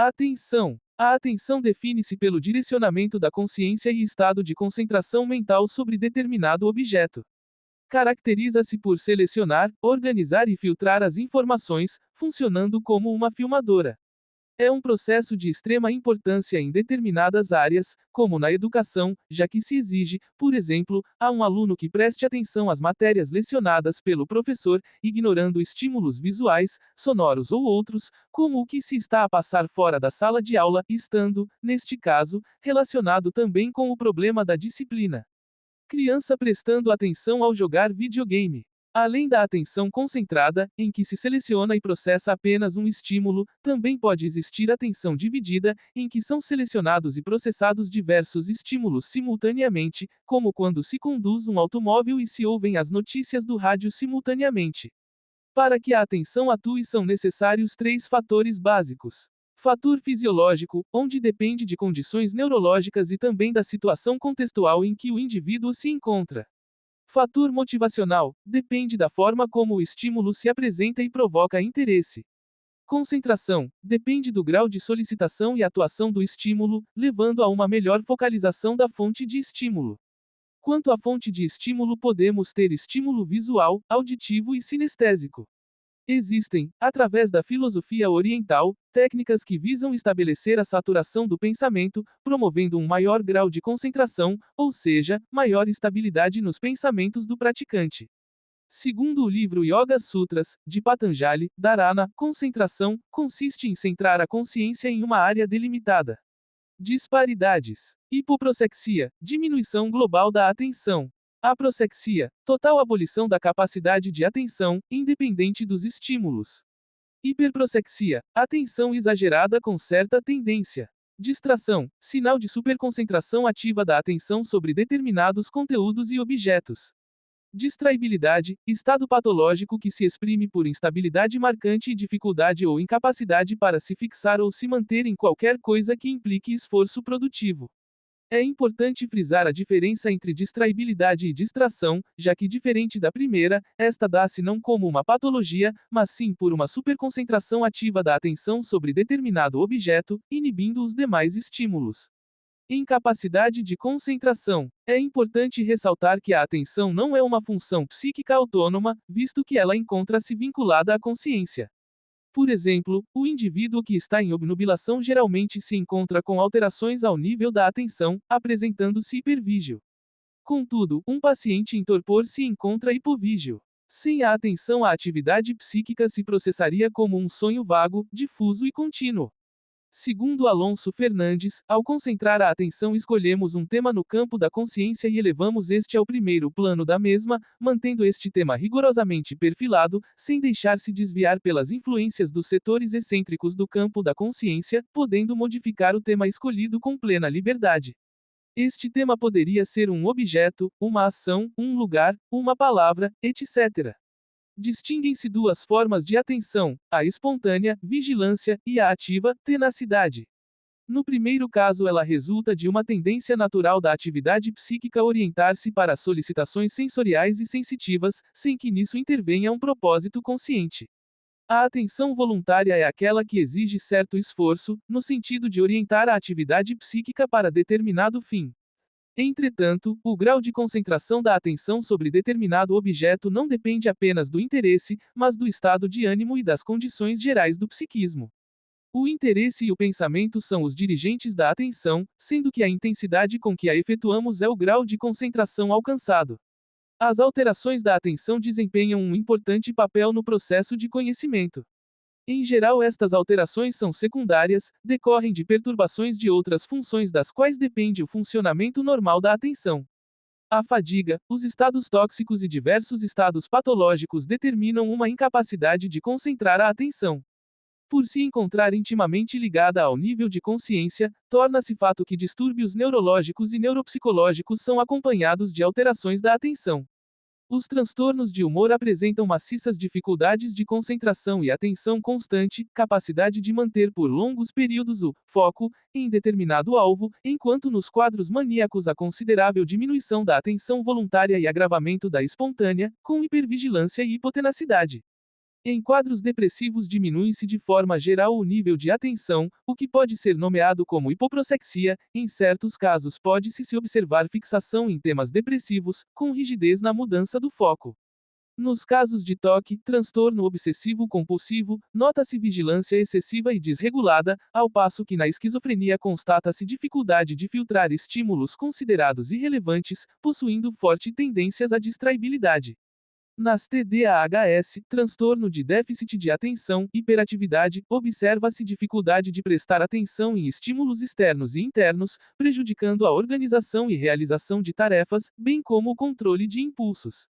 Atenção. A atenção define-se pelo direcionamento da consciência e estado de concentração mental sobre determinado objeto. Caracteriza-se por selecionar, organizar e filtrar as informações, funcionando como uma filmadora. É um processo de extrema importância em determinadas áreas, como na educação, já que se exige, por exemplo, a um aluno que preste atenção às matérias lecionadas pelo professor, ignorando estímulos visuais, sonoros ou outros, como o que se está a passar fora da sala de aula, estando, neste caso, relacionado também com o problema da disciplina. Criança prestando atenção ao jogar videogame. Além da atenção concentrada, em que se seleciona e processa apenas um estímulo, também pode existir atenção dividida, em que são selecionados e processados diversos estímulos simultaneamente, como quando se conduz um automóvel e se ouvem as notícias do rádio simultaneamente. Para que a atenção atue são necessários três fatores básicos. Fator fisiológico, onde depende de condições neurológicas e também da situação contextual em que o indivíduo se encontra. Fator motivacional, depende da forma como o estímulo se apresenta e provoca interesse. Concentração, depende do grau de solicitação e atuação do estímulo, levando a uma melhor focalização da fonte de estímulo. Quanto à fonte de estímulo, podemos ter estímulo visual, auditivo e sinestésico. Existem, através da filosofia oriental, técnicas que visam estabelecer a saturação do pensamento, promovendo um maior grau de concentração, ou seja, maior estabilidade nos pensamentos do praticante. Segundo o livro Yoga Sutras, de Patanjali, Dharana, concentração consiste em centrar a consciência em uma área delimitada. Disparidades. Hipoprosexia, diminuição global da atenção. Aproxexia, total abolição da capacidade de atenção, independente dos estímulos. Hiperprosexia, atenção exagerada com certa tendência. Distração, sinal de superconcentração ativa da atenção sobre determinados conteúdos e objetos. Distraibilidade, estado patológico que se exprime por instabilidade marcante e dificuldade ou incapacidade para se fixar ou se manter em qualquer coisa que implique esforço produtivo. É importante frisar a diferença entre distraibilidade e distração, já que diferente da primeira, esta dá-se não como uma patologia, mas sim por uma superconcentração ativa da atenção sobre determinado objeto, inibindo os demais estímulos. Incapacidade de concentração. É importante ressaltar que a atenção não é uma função psíquica autônoma, visto que ela encontra-se vinculada à consciência. Por exemplo, o indivíduo que está em obnubilação geralmente se encontra com alterações ao nível da atenção, apresentando-se hipervígio. Contudo, um paciente em torpor se encontra hipovígio. Sem a atenção, a atividade psíquica se processaria como um sonho vago, difuso e contínuo. Segundo Alonso Fernandes, ao concentrar a atenção escolhemos um tema no campo da consciência e elevamos este ao primeiro plano da mesma, mantendo este tema rigorosamente perfilado, sem deixar-se desviar pelas influências dos setores excêntricos do campo da consciência, podendo modificar o tema escolhido com plena liberdade. Este tema poderia ser um objeto, uma ação, um lugar, uma palavra, etc. Distinguem-se duas formas de atenção, a espontânea, vigilância, e a ativa, tenacidade. No primeiro caso, ela resulta de uma tendência natural da atividade psíquica orientar-se para as solicitações sensoriais e sensitivas, sem que nisso intervenha um propósito consciente. A atenção voluntária é aquela que exige certo esforço, no sentido de orientar a atividade psíquica para determinado fim. Entretanto, o grau de concentração da atenção sobre determinado objeto não depende apenas do interesse, mas do estado de ânimo e das condições gerais do psiquismo. O interesse e o pensamento são os dirigentes da atenção, sendo que a intensidade com que a efetuamos é o grau de concentração alcançado. As alterações da atenção desempenham um importante papel no processo de conhecimento. Em geral, estas alterações são secundárias, decorrem de perturbações de outras funções das quais depende o funcionamento normal da atenção. A fadiga, os estados tóxicos e diversos estados patológicos determinam uma incapacidade de concentrar a atenção. Por se encontrar intimamente ligada ao nível de consciência, torna-se fato que distúrbios neurológicos e neuropsicológicos são acompanhados de alterações da atenção. Os transtornos de humor apresentam maciças dificuldades de concentração e atenção constante, capacidade de manter por longos períodos o foco em determinado alvo, enquanto nos quadros maníacos há considerável diminuição da atenção voluntária e agravamento da espontânea, com hipervigilância e hipotenacidade. Em quadros depressivos diminui-se de forma geral o nível de atenção, o que pode ser nomeado como hipoprosexia. Em certos casos pode-se se observar fixação em temas depressivos, com rigidez na mudança do foco. Nos casos de TOC, transtorno obsessivo-compulsivo, nota-se vigilância excessiva e desregulada, ao passo que na esquizofrenia constata-se dificuldade de filtrar estímulos considerados irrelevantes, possuindo forte tendências à distraibilidade. Nas TDAHS, transtorno de déficit de atenção, hiperatividade, observa-se dificuldade de prestar atenção em estímulos externos e internos, prejudicando a organização e realização de tarefas, bem como o controle de impulsos.